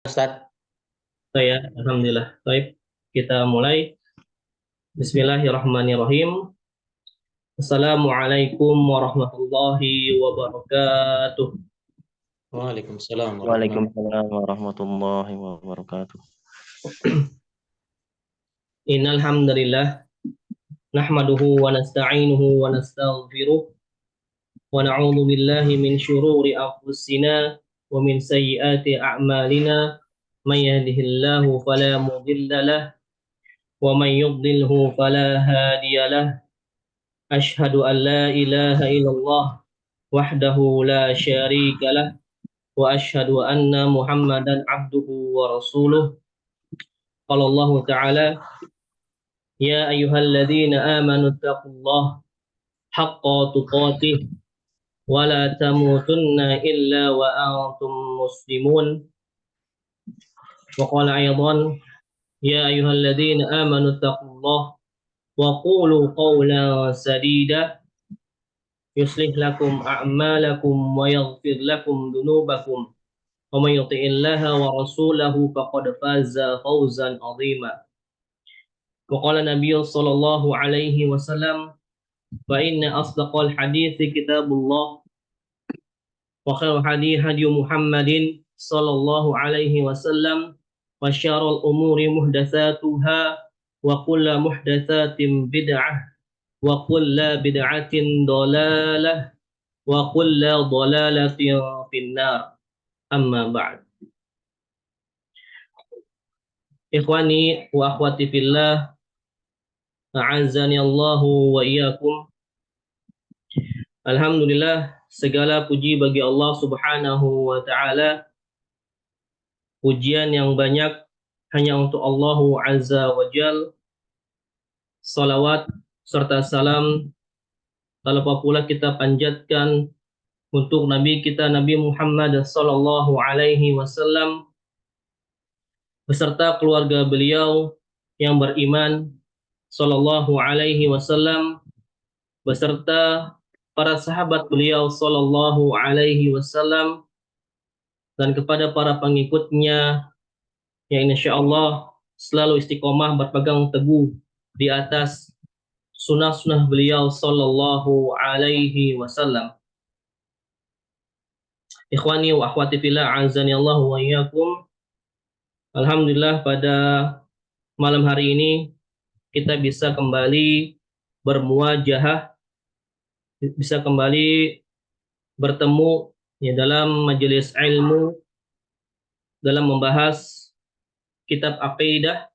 Ustaz. Saya, alhamdulillah. Baik, kita mulai. Bismillahirrahmanirrahim. Assalamualaikum warahmatullahi wabarakatuh. Waalaikumsalam warahmatullahi wabarakatuh. Waalaikumsalam warahmatullahi wabarakatuh. Innal hamdalillah nahmaduhu wa nasta'inuhu wa nastaghfiruh wa na'udzu billahi min syururi anfusina wa min sayyiati a'malina. May yahdihillahu fala mudilla lahu wa may yudlilhu fala hadiya lahu. Asyhadu an la ilaha illallah wahdahu la syarika lah wa asyhadu anna Muhammadan abduhu wa rasuluh. Qala Allah Ta'ala, ya ayyuhalladzina amanu taqullaha haqqa tuqatih wa la tamutunna illa wa antum muslimun. Wa qala aydan, ya ayyuhalladzina amanu taqullaha wa qulu qawlan sadida yuslih lakum a'malakum wa yaghfir lakum dhunubakum wa may yuti'illaha wa rasulahu faqad faza fawzan 'azima. Wa qala Nabiy sallallahu alaihi wasallam, fa inna asdaqal hadithi kitabullah wa khairul hadi Muhammadin sallallahu alaihi wasallam wa syarrul umuri muhdatsatuha wa kullu muhdatsatin bid'ah wa kullu bid'atin dhalalah wa kullu dhalalatin finnar. Amma ba'd. Ikhwani wa akhwati fillah, a'azzani Allahu wa iyyakum. Alhamdulillah, segala puji bagi Allah Subhanahu wa taala. Pujian yang banyak hanya untuk Allah Azza wa Jal. Salawat serta salam tak lupa pula kita panjatkan untuk Nabi kita Nabi Muhammad sallallahu alaihi wasallam beserta keluarga beliau yang beriman sallallahu alaihi wasallam beserta para sahabat beliau sallallahu alaihi wasallam dan kepada para pengikutnya yang insyaallah selalu istiqomah berpegang teguh di atas sunnah-sunnah beliau sallallahu alaihi wasallam. Ikhwani wa akhwati fillah, azani Allah wa iyyakum. Alhamdulillah, pada malam hari ini kita bisa kembali bermuajahah, bisa kembali bertemu ya dalam majelis ilmu dalam membahas kitab aqidah,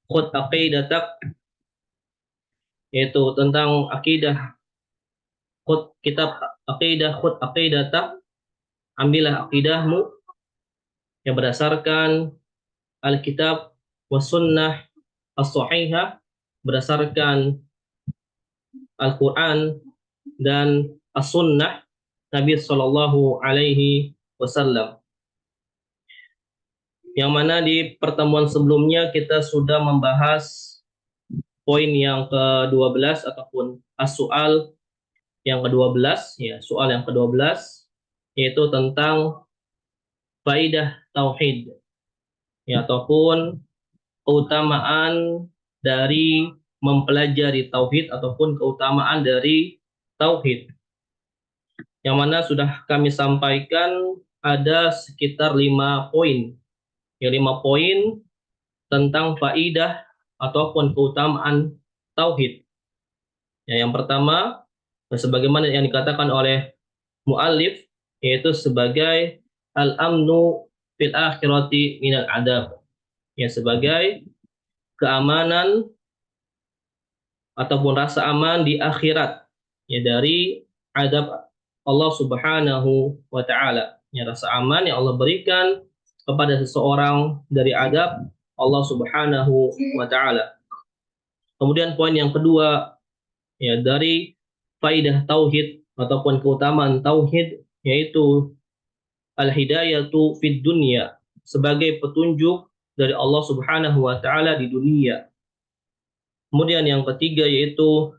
khut aqidatak, yaitu tentang akidah, kitab aqidah, khut aqidatak, ambillah akidahmu yang berdasarkan Alkitab wa sunnah as-sahihah, berdasarkan Al-Quran dan as-sunnah Nabi Sallallahu Alaihi Wasallam. Yang mana di pertemuan sebelumnya kita sudah membahas poin yang ke-12 ataupun as-soal yang ke-12, ya, soal yang ke-12, yaitu tentang faidah tauhid, ya, ataupun keutamaan dari mempelajari tauhid ataupun keutamaan dari tauhid. Yang mana sudah kami sampaikan ada sekitar 5 poin. Ya, 5 poin tentang faidah ataupun keutamaan tauhid. Ya, yang pertama, sebagaimana yang dikatakan oleh muallif, yaitu sebagai al-amnu fil akhirati minal adab, ya, sebagai keamanan ataupun rasa aman di akhirat, ya, dari adab Allah Subhanahu wa taala. Ya, rasa aman yang Allah berikan kepada seseorang dari adab Allah Subhanahu wa taala. Kemudian poin yang kedua, ya, dari faidah tauhid ataupun keutamaan tauhid, yaitu al-hidayatu fid dunya, sebagai petunjuk dari Allah Subhanahu wa taala di dunia. Kemudian yang ketiga yaitu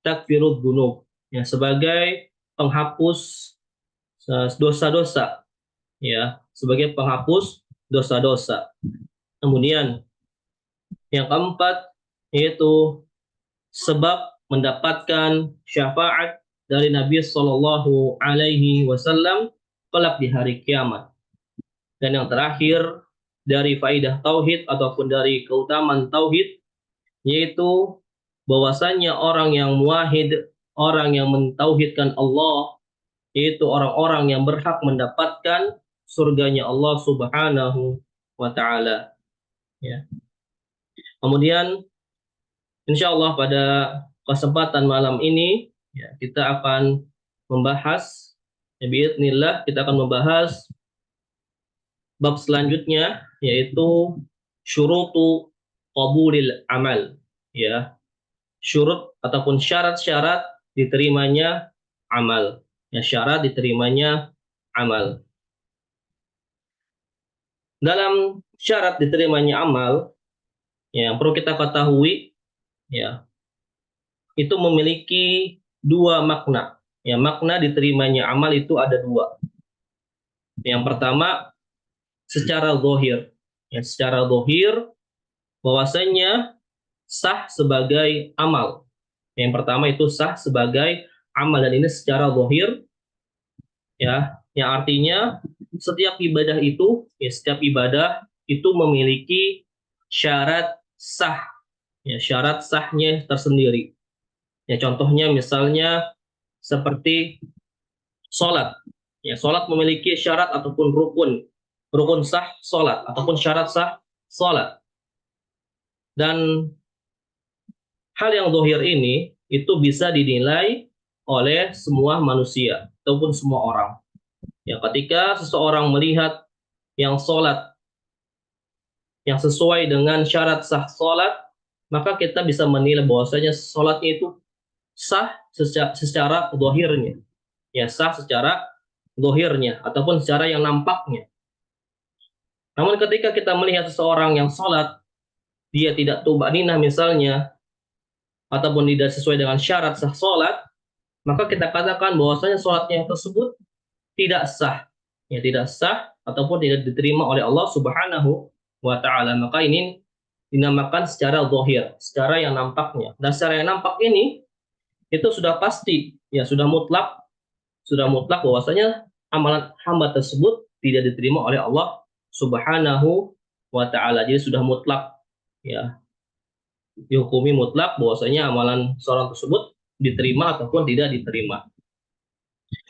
takfirud dzunub, ya, sebagai penghapus dosa-dosa, ya, sebagai penghapus dosa-dosa. Kemudian yang keempat yaitu sebab mendapatkan syafaat dari Nabi Shallallahu Alaihi Wasallam kelak di hari kiamat. Dan yang terakhir dari faidah tauhid ataupun dari keutamaan tauhid yaitu bahwasanya orang yang muwahhid, orang yang mentauhidkan Allah, yaitu orang-orang yang berhak mendapatkan surganya Allah Subhanahu wa taala. Ya. Kemudian insya Allah pada kesempatan malam ini ya, kita akan membahas ya, biidznillah kita akan membahas bab selanjutnya yaitu syurutu qabulil amal, ya, syurut ataupun syarat-syarat diterimanya amal, ya, syarat diterimanya amal. Dalam syarat diterimanya amal yang perlu kita ketahui ya, itu memiliki dua makna. Ya, makna diterimanya amal itu ada dua. Yang pertama secara zahir. Ya, secara zahir bahwasanya sah sebagai amal. Yang pertama itu sah sebagai amal dan ini secara zahir ya, yang artinya setiap ibadah itu ya, setiap ibadah itu memiliki syarat sah. Ya, syarat sahnya tersendiri. Ya, contohnya misalnya seperti sholat. Ya, sholat memiliki syarat ataupun rukun sah sholat ataupun syarat sah sholat. Dan hal yang zahir ini itu bisa dinilai oleh semua manusia ataupun semua orang. Ya, ketika seseorang melihat yang sholat yang sesuai dengan syarat sah sholat, maka kita bisa menilai bahwasanya sholatnya itu sah secara zahirnya. Ya, sah secara zahirnya ataupun secara yang nampaknya. Namun ketika kita melihat seseorang yang sholat, dia tidak tumakninah misalnya, ataupun tidak sesuai dengan syarat sah sholat, maka kita katakan bahwasanya sholatnya tersebut tidak sah. Ya, tidak sah ataupun tidak diterima oleh Allah Subhanahu wa taala. Maka ini dinamakan secara zahir, secara yang nampaknya. Dan secara yang nampak ini itu sudah pasti, ya sudah mutlak bahwasanya amalan hamba tersebut tidak diterima oleh Allah Subhanahu wa taala. Jadi sudah mutlak, ya, dihukumi mutlak bahwasanya amalan seorang tersebut diterima ataupun tidak diterima.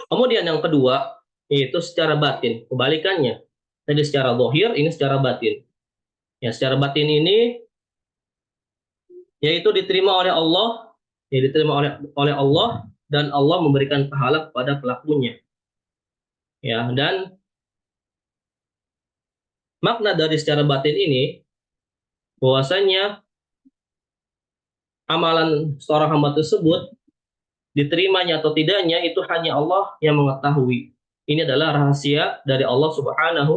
Kemudian yang kedua yaitu secara batin, kebalikannya. Tadi secara zahir, ini secara batin. Ya, secara batin ini yaitu diterima oleh Allah, ya diterima oleh Allah dan Allah memberikan pahala kepada pelakunya. Ya, dan makna dari secara batin ini bahwasanya amalan seorang hamba tersebut diterimanya atau tidaknya itu hanya Allah yang mengetahui. Ini adalah rahasia dari Allah Subhanahu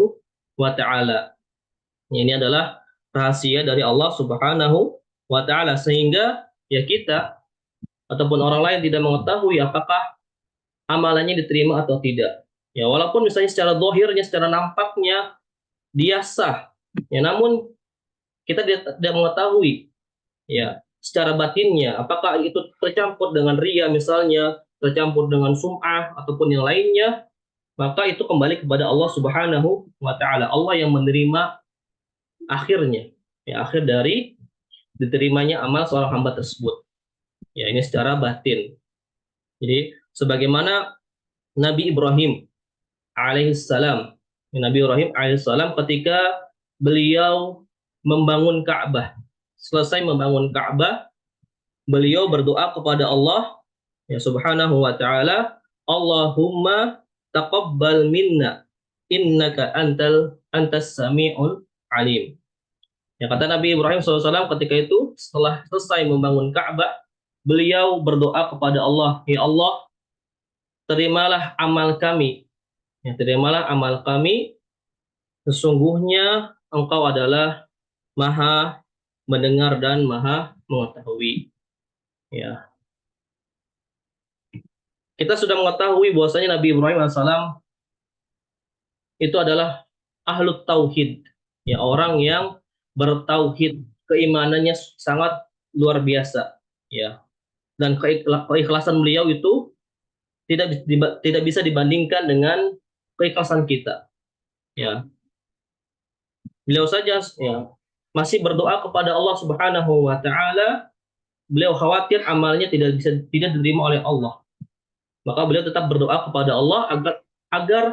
wa taala. Ini adalah rahasia dari Allah Subhanahu wa taala sehingga ya kita ataupun orang lain tidak mengetahui apakah amalannya diterima atau tidak. Ya, walaupun misalnya secara zahirnya, secara nampaknya dia sah, ya namun kita tidak mengetahui ya secara batinnya apakah itu tercampur dengan ria misalnya, tercampur dengan sum'ah ataupun yang lainnya, maka itu kembali kepada Allah Subhanahu wa taala. Allah yang menerima akhirnya, ya akhir dari diterimanya amal seorang hamba tersebut. Ya, ini secara batin. Jadi sebagaimana Nabi Ibrahim alaihissalam, Nabi Ibrahim alaihissalam ketika beliau membangun Ka'bah, selesai membangun Ka'bah, beliau berdoa kepada Allah ya Subhanahu wa taala, Allahumma taqabbal minna innaka antas sami'ul alim. Ya, kata Nabi Ibrahim SAW ketika itu setelah selesai membangun Ka'bah, beliau berdoa kepada Allah, ya Allah, terimalah amal kami. Ya, terimalah amal kami, sesungguhnya Engkau adalah Maha mendengar dan Maha mengetahui. Ya. Kita sudah mengetahui bahwasanya Nabi Ibrahim AS itu adalah ahlut tauhid. Ya, orang yang bertauhid, keimanannya sangat luar biasa, ya. Dan keikhlasan beliau itu tidak bisa dibandingkan dengan keikhlasan kita, ya. Beliau saja ya masih berdoa kepada Allah Subhanahu wa taala, beliau khawatir amalnya tidak diterima oleh Allah. Maka beliau tetap berdoa kepada Allah agar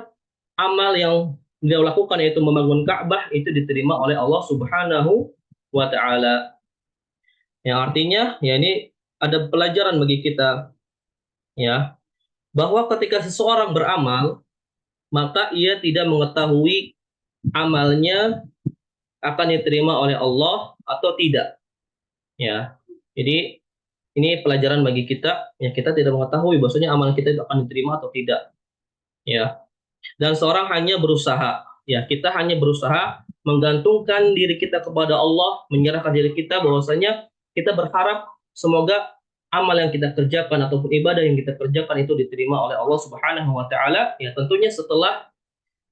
amal yang beliau lakukan yaitu membangun Ka'bah itu diterima oleh Allah Subhanahu wa taala. Yang artinya ya ini ada pelajaran bagi kita ya bahwa ketika seseorang beramal maka ia tidak mengetahui amalnya akan diterima oleh Allah atau tidak ya. Jadi ini pelajaran bagi kita ya, kita tidak mengetahui bahwasanya amalan kita itu akan diterima atau tidak ya. Dan seorang hanya berusaha ya, kita hanya berusaha menggantungkan diri kita kepada Allah, menyerahkan diri kita bahwasanya kita berharap semoga amal yang kita kerjakan ataupun ibadah yang kita kerjakan itu diterima oleh Allah Subhanahu wa taala ya, tentunya setelah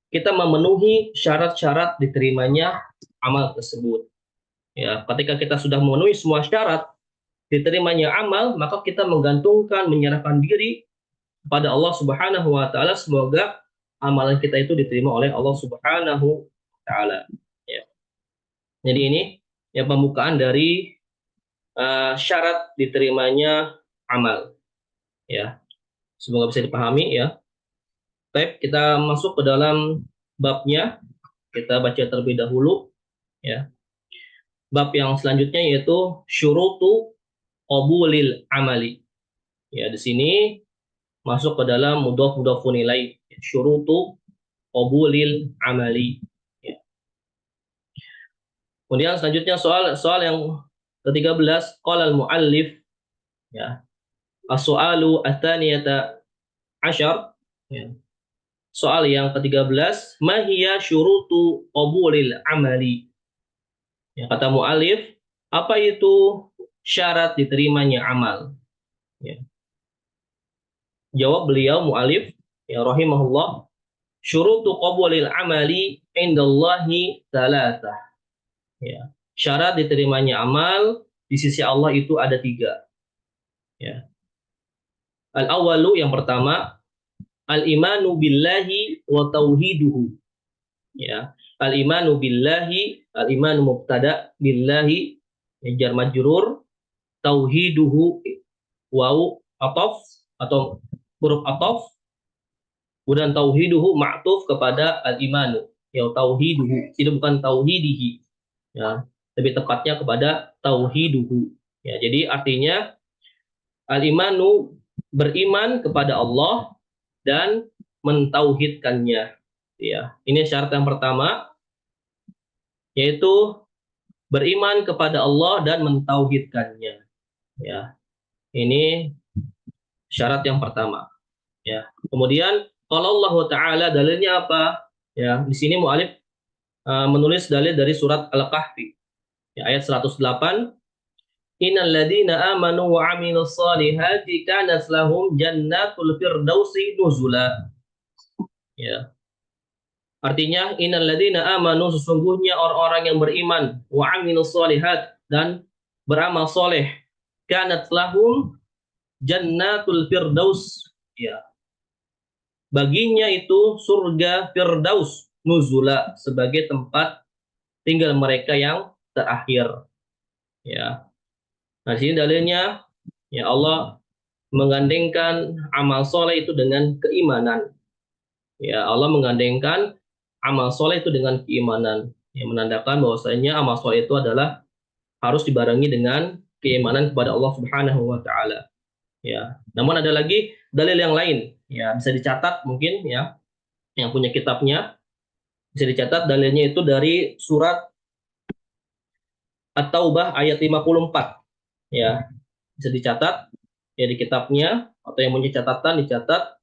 kita memenuhi syarat-syarat diterimanya amal tersebut. Ya, ketika kita sudah memenuhi semua syarat diterimanya amal, maka kita menggantungkan, menyerahkan diri kepada Allah Subhanahu wa taala, semoga amalan kita itu diterima oleh Allah Subhanahu wa taala. Ya. Jadi ini ya pembukaan dari syarat diterimanya amal. Ya. Semoga bisa dipahami ya. Baik, kita masuk ke dalam babnya. Kita baca terlebih dahulu ya. Bab yang selanjutnya yaitu syurutu qabulil amali. Ya, di sini masuk ke dalam mudhaf-mudhafun ilaih, syurutu qabulil amali. Ya. Kemudian selanjutnya soal yang ke-13, qala al-muallif ya. As-su'alu ats-tsaniyata asyar ya. Soal yang ke-13, ma hiya syurutu qabulil amali? Ya, kata muallif, apa itu syarat diterimanya amal? Ya. Jawab beliau muallif ya rahimahullah, syurutu qabulil amali indallahi tsalatsah. Ya. Syarat diterimanya amal di sisi Allah itu ada 3. Ya. Al-awwalu yang pertama, al-imanu billahi wa tauhiduhu. Ya. Al-imanu billahi, al-imanu mubtada, billahi ya, jar majrur, tauhiduhu wawu ataf atau huruf ataf, kemudian tauhiduhu ma'tuf kepada al-imanu. Ya, tauhiduhu, itu bukan tauhidihi. Ya, lebih tepatnya kepada tauhiduhu. Ya, jadi artinya al-imanu beriman kepada Allah dan mentauhidkannya. Ya, ini syarat yang pertama yaitu beriman kepada Allah dan mentauhidkannya. Ya. Ini syarat yang pertama. Ya. Kemudian kalau Allah Taala dalilnya apa? Ya, di sini mu'alif menulis dalil dari surat Al-Kahfi. Ya, ayat 108. Innal ladzina amanu wa 'amilus solihati kanat lahum jannatul firdausi nuzula. Ya. Artinya innal ladzina amanu, sesungguhnya orang-orang yang beriman, wa 'amilus solihat, dan beramal soleh, kanat lahum jannatul firdaus. Ya. Baginya itu surga firdaus nuzula, sebagai tempat tinggal mereka yang terakhir. Ya. Nah, di sini dalilnya ya Allah menggandengkan amal soleh itu dengan keimanan. Ya, Allah menggandengkan amal soleh itu dengan keimanan, yang menandakan bahwasanya amal soleh itu adalah harus dibarengi dengan keimanan kepada Allah Subhanahu wa taala. Ya. Namun ada lagi dalil yang lain, ya bisa dicatat mungkin ya, yang punya kitabnya bisa dicatat dalilnya itu dari surat At-Taubah ayat 54. Ya, bisa dicatat ya di kitabnya, atau yang punya catatan dicatat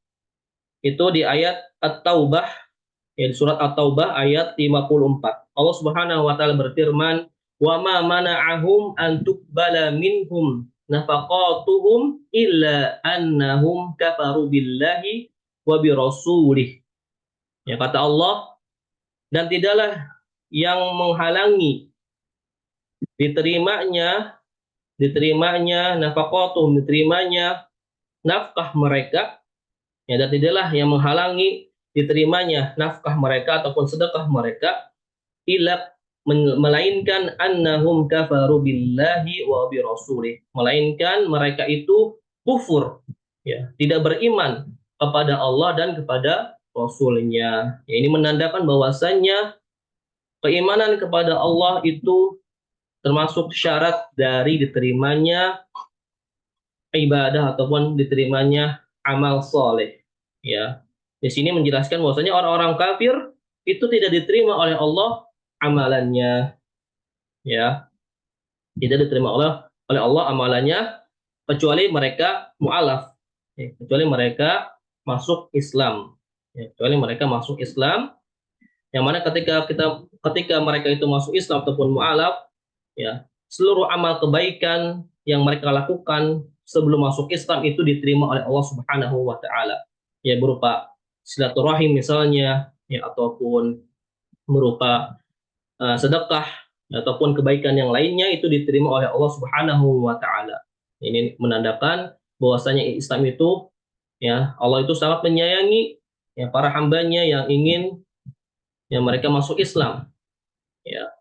itu di ayat At-Taubah ya, di surat At-Taubah ayat 54. Allah Subhanahu wa taala berfirman, "Wa ma mana'ahum an tuqbala minhum nafaqatuhum illa annahum kafaru billahi wa bi rasulih." Ya, kata Allah, dan tidaklah yang menghalangi diterimanya nafaqatuhum, diterimanya nafkah mereka, ya, dan tidaklah yang menghalangi diterimanya nafkah mereka ataupun sedekah mereka ila melainkan annahum kafaru billahi wa bi rasulih, melainkan mereka itu kufur, ya, tidak beriman kepada Allah dan kepada Rasulnya. Ya, ini menandakan bahwasannya keimanan kepada Allah itu termasuk syarat dari diterimanya ibadah ataupun diterimanya amal soleh. Ya, di sini menjelaskan bahwasanya orang-orang kafir itu tidak diterima oleh Allah amalannya, ya, tidak diterima oleh Allah amalannya kecuali mereka mu'alaf, ya, kecuali mereka masuk Islam, ya, kecuali mereka masuk Islam, yang mana ketika mereka itu masuk Islam ataupun mu'alaf, ya, seluruh amal kebaikan yang mereka lakukan sebelum masuk Islam itu diterima oleh Allah Subhanahu wa taala. Ya, berupa silaturahim misalnya, ya, ataupun berupa sedekah ataupun kebaikan yang lainnya itu diterima oleh Allah Subhanahu wa taala. Ini menandakan bahwasanya Islam itu, ya, Allah itu sangat menyayangi, ya, para hambanya yang ingin, ya, mereka masuk Islam. Ya,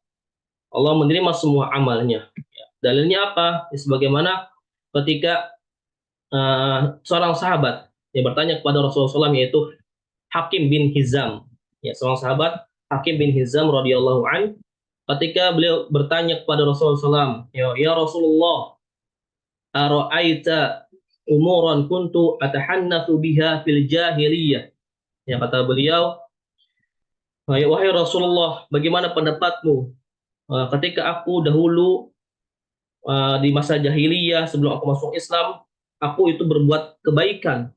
Allah menerima semua amalnya. Ya. Dalilnya apa? Ya, sebagaimana ketika seorang sahabat yang bertanya kepada Rasulullah SAW, yaitu Hakim bin Hizam. Ya, seorang sahabat Hakim bin Hizam radhiyallahu an, ketika beliau bertanya kepada Rasulullah SAW, ya Rasulullah, ara'aita umuran kuntu atahannatsu biha fil jahiliyah. Ya, kata beliau, wahai Rasulullah, bagaimana pendapatmu ketika aku dahulu di masa jahiliyah sebelum aku masuk Islam, aku itu berbuat kebaikan,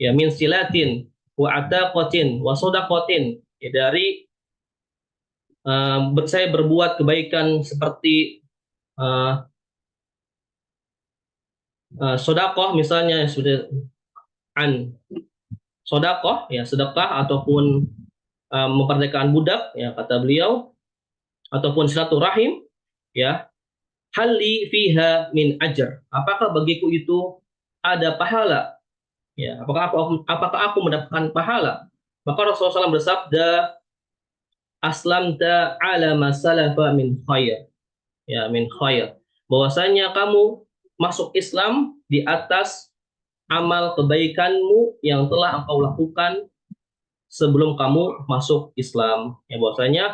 ya, min silatin wa ataqatin wa sadaqatin, ya, dari saya berbuat kebaikan seperti sodakoh misalnya, sudah an sodakoh, ya, sedekah ataupun memerdekakan budak, ya, kata beliau, ataupun silaturahim, ya, hali fiha min ajar, apakah bagiku itu ada pahala, ya, apakah aku mendapatkan pahala? Maka Rasulullah SAW bersabda, aslamta ala masalafa min khair, ya, min khair, bahwasanya kamu masuk Islam di atas amal kebaikanmu yang telah engkau lakukan sebelum kamu masuk Islam. Ya, bahwasanya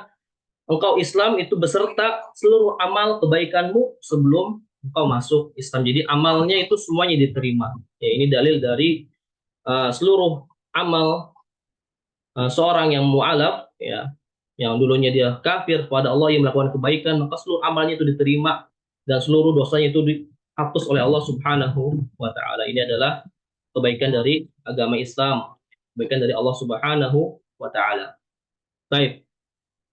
engkau Islam itu beserta seluruh amal kebaikanmu sebelum engkau masuk Islam. Jadi amalnya itu semuanya diterima. Ya, ini dalil dari seluruh amal seorang yang mu'alaf, ya, yang dulunya dia kafir kepada Allah, yang melakukan kebaikan, maka seluruh amalnya itu diterima dan seluruh dosanya itu dihapus oleh Allah Subhanahu wa taala. Ini adalah kebaikan dari agama Islam, kebaikan dari Allah Subhanahu wa taala. Baik.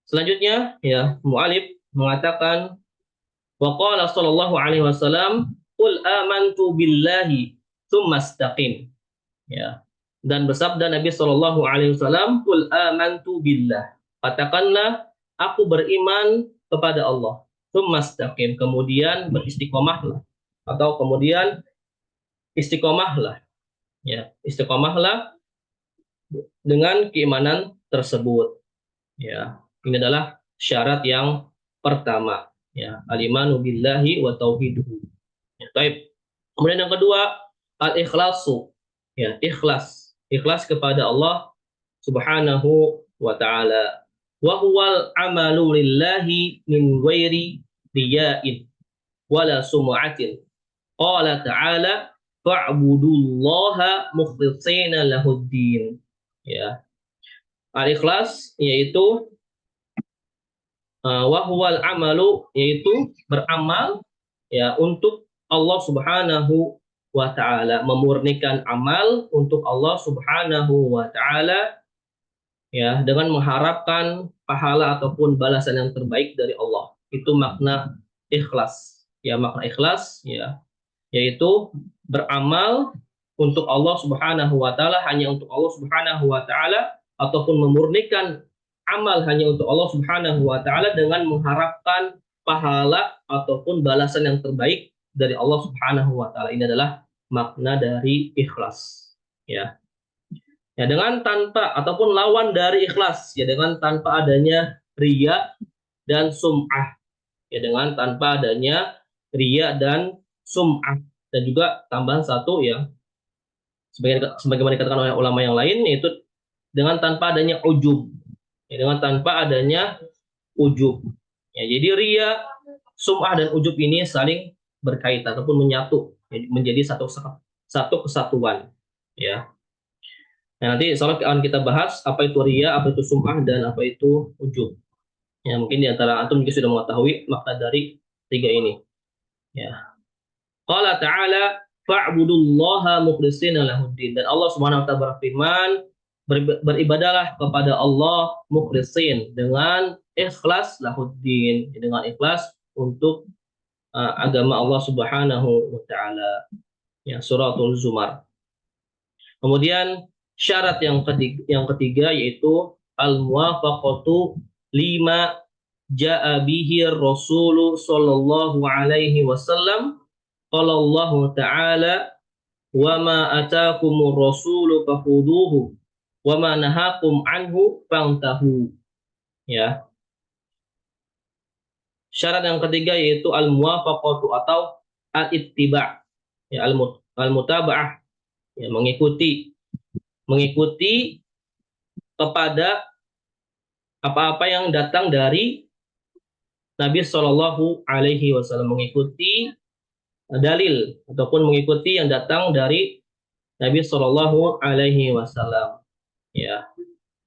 Selanjutnya, ya, mu'alif mengatakan, wa qala sallallahu alaihi wasallam, qul amantu billahi tsumma istaqim. Ya. Dan bersabda Nabi sallallahu alaihi wasallam, qul amantu billah. Katakanlah, aku beriman kepada Allah. Tsumma istaqim, kemudian beristiqomahlah, atau kemudian istiqomahlah. Ya, istiqomahlah dengan keimanan tersebut. Ya, ini adalah syarat yang pertama, ya, al-imanu billahi wa tauhiduhu. Ya, baik. Kemudian yang kedua, al-ikhlasu, ya, ikhlas kepada Allah Subhanahu wa taala. Wa huwal amalu lillahi min ghairi riya'in wala sum'atin. Qala ta'ala fa'budullaha mukhlishina lahuddin. Ya. Al-ikhlas yaitu wahwal amalu, yaitu beramal, ya, untuk Allah Subhanahu wa taala, memurnikan amal untuk Allah Subhanahu wa taala, ya, dengan mengharapkan pahala ataupun balasan yang terbaik dari Allah. Itu makna ikhlas. Ya, makna ikhlas, ya, yaitu beramal untuk Allah Subhanahu wa taala, hanya untuk Allah Subhanahu wa taala, ataupun memurnikan amal hanya untuk Allah Subhanahu wa taala dengan mengharapkan pahala ataupun balasan yang terbaik dari Allah Subhanahu wa taala. Ini adalah makna dari ikhlas. Ya. Ya, dengan tanpa ataupun lawan dari ikhlas, ya dengan tanpa adanya riya dan sum'ah. Ya, dengan tanpa adanya riya dan sum'ah. Dan juga tambahan satu ya, sebagaimana dikatakan oleh ulama yang lain, yaitu dengan tanpa adanya ujub. Ya, dengan tanpa adanya ujub. Ya, jadi riya, sum'ah dan ujub ini saling berkaitan ataupun menyatu, ya, menjadi satu kesatuan. Ya. Nah, nanti insya Allah akan kita bahas apa itu riya, apa itu sum'ah, dan apa itu ujub. Ya, mungkin di antara antum mungkin sudah mengetahui makna dari tiga ini. Ya. Qala ta'ala fa'budullaha mukhlishina lahuddin. Dan Allah Subhanahu wa taala berfirman, beribadalah kepada Allah mukhlisin dengan ikhlas lahuddin, dengan ikhlas untuk agama Allah Subhanahu wa taala. Ya, suratul Zumar. Kemudian syarat yang ketiga yaitu al-muwafaqatu lima ja'a bihi Rasul sallallahu alaihi wasallam. Qala Allah Ta'ala wa ma ataakumur rasulu fakhuduhu wa ma nahakum anhu fantahu. Ya. Syarat yang ketiga yaitu al-muwafaqatu atau al-ittiba'. Ya, al-mutaba'ah, ya, mengikuti kepada apa-apa yang datang dari Nabi Shallallahu Alaihi Wasallam, mengikuti dalil ataupun mengikuti yang datang dari Nabi Shallallahu Alaihi Wasallam. Ya,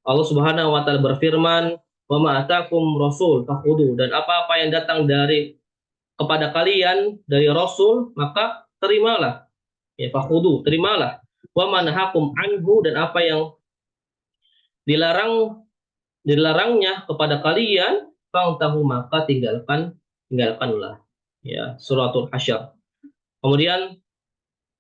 Allah Subhanahu Wa Taala berfirman, "Wa ma atakum Rasul fakhudhu," dan apa-apa yang datang dari kepada kalian dari Rasul maka terimalah. Ya, fakhudhu, terimalah. Wa ma nahakum anhu, dan apa yang dilarangnya kepada kalian, fangtahu, maka tinggalkanlah. Ya, suratul Hasyr. Kemudian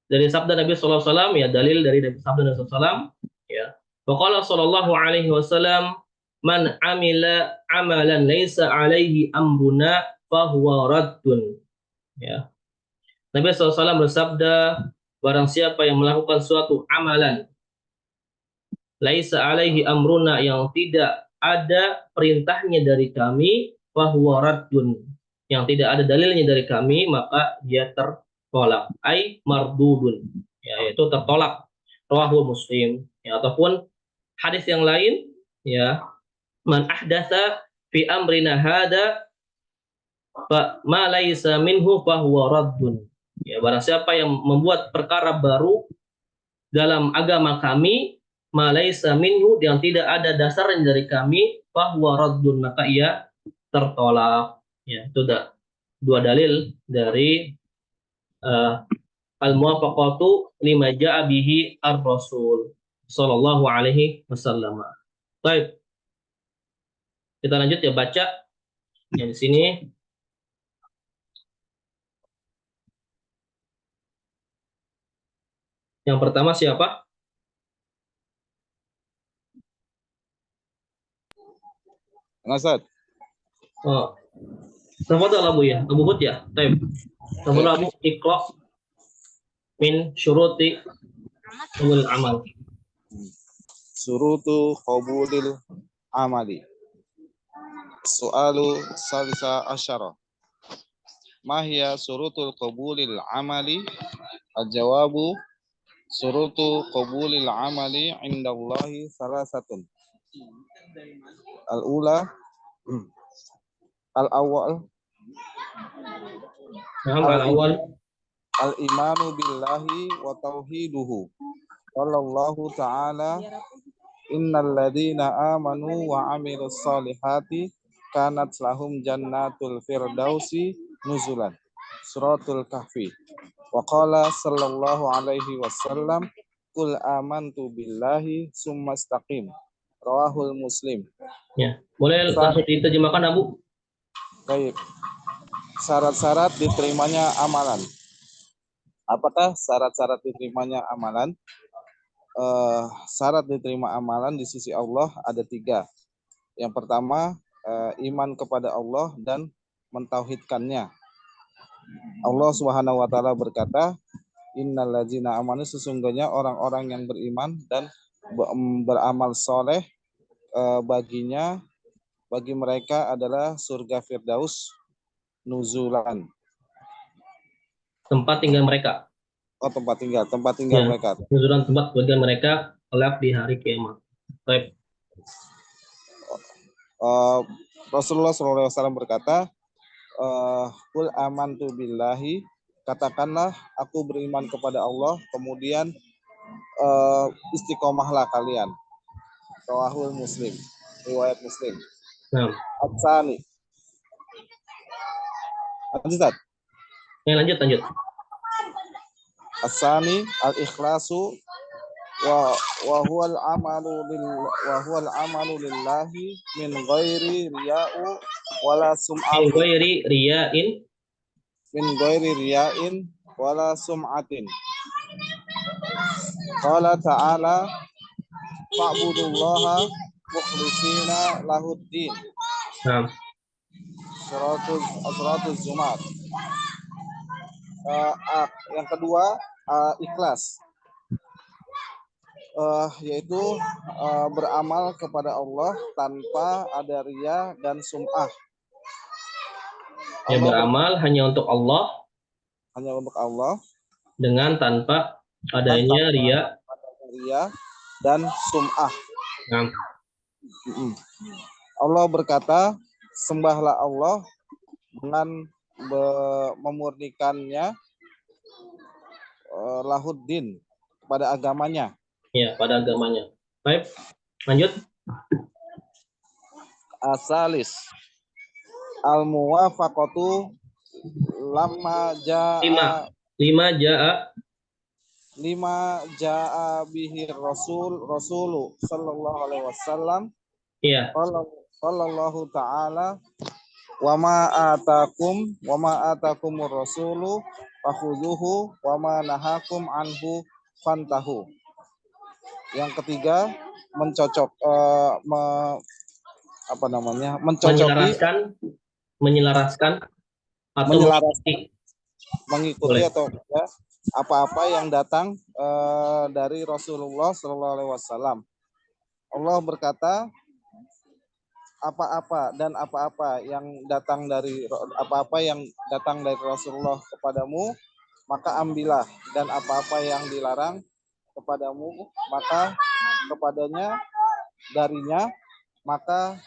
dari sabda Nabi sallallahu alaihi wasallam, ya, dalil dari sabda Nabi sallallahu alaihi wasallam, ya. Waqala sallallahu alaihi wasallam, man amila amalan laisa alaihi amruna fahuwa raddun. Ya. Nabi sallallahu alaihi wasallam bersabda, barang siapa yang melakukan suatu amalan laisa alaihi amruna, yang tidak ada perintahnya dari kami, fahuwa raddun, yang tidak ada dalilnya dari kami, maka dia tertolak, ai mardudun, ya, yaitu tertolak. Rawahu Muslim, ya, ataupun hadis yang lain, ya, man ahdatsa fi amrina hada fa ma laisa minhu fahuwa raddun. Ya, barang siapa yang membuat perkara baru dalam agama kami, malaisa minhu, yang tidak ada dasarnya dari kami, fahuwa raddun, maka ia tertolak. Ya, itu dua dalil dari al-muwafaqatu lima ja'a bihi ar-rasul sallallahu alaihi wasallam. Baik. Kita lanjut ya, baca yang di sini. Yang pertama siapa? Nasad. Oh. Tafadhal Abu ya, Abu Hud ya. Baik. Tafadhal Abu, iqra min syuruti amal. Surutu qabulil amali. Soalu salisa asyara. Mahya surutul qabulil amali? Al-jawabu surutu qabulil amali indallahi salasatun. Al-ula al-awwal Al-awwal al-imanu billahi wa tauhiduhu. Qallallahu ta'ala innal ladzina amanu wa amilus solihati kanat lahum jannatul firdausi nuzulan. Suratul Kahfi. Wa qala sallallahu alaihi wasallam, qul amantu billahi summa istaqim. Rawahul Muslim. Ya, boleh langsung diterjemahkan Abu? Baik. Syarat-syarat diterimanya amalan. Apakah syarat-syarat diterimanya amalan? Syarat diterima amalan di sisi Allah ada 3. Yang pertama, iman kepada Allah dan mentauhidkannya. Allah Subhanahu wa taala berkata, innallazina amanu, sesungguhnya orang-orang yang beriman dan beramal soleh, bagi mereka adalah surga Firdaus nuzulan. Tempat tinggal mereka. Oh, tempat tinggal Ya, mereka. nuzulan, tempat bagi mereka kelak di hari kiamat. Baik. Rasulullah SAW berkata, Qul amantu billahi, katakanlah aku beriman kepada Allah, kemudian istiqomahlah kalian. Rawahul Muslim, riwayat Muslim. Nah, Atsani. Lanjut. lanjut. Asani al-ikhlasu wa huwa al-amalu lillahi min ghairi riya'u wala sum'atin. Min ghairi riya'in wala sum'atin. Qala ta'ala fa'budullaha mukhlishina lahuddin. Nah. Suratul Zumar. Yang kedua, ikhlas, yaitu beramal kepada Allah tanpa ada riya dan sum'ah. Ya, beramal hanya untuk Allah. Hanya untuk Allah. Dengan tanpa adanya riya dan sum'ah. Nah. Allah berkata, sembahlah Allah dengan memurnikannya lahuddin, pada agamanya. Ya, pada agamanya. Baik, lanjut. Asalis al-muwafaqatu lamma jaa lima jaa bihi rasulu sallallahu alaihi wasallam. Iya. Sallallahu ta'ala wa ma atakumur rasulu fakhuzuhu wa ma nahakum anhu fantahu. Yang ketiga, menyelaraskan atau mengikuti atau ya, apa-apa yang datang dari Rasulullah Sallallahu Alaihi Wasallam. Allah berkata, apa-apa yang datang dari Rasulullah kepadamu, maka ambillah, dan apa-apa yang dilarang kepadamu, maka kepadanya darinya maka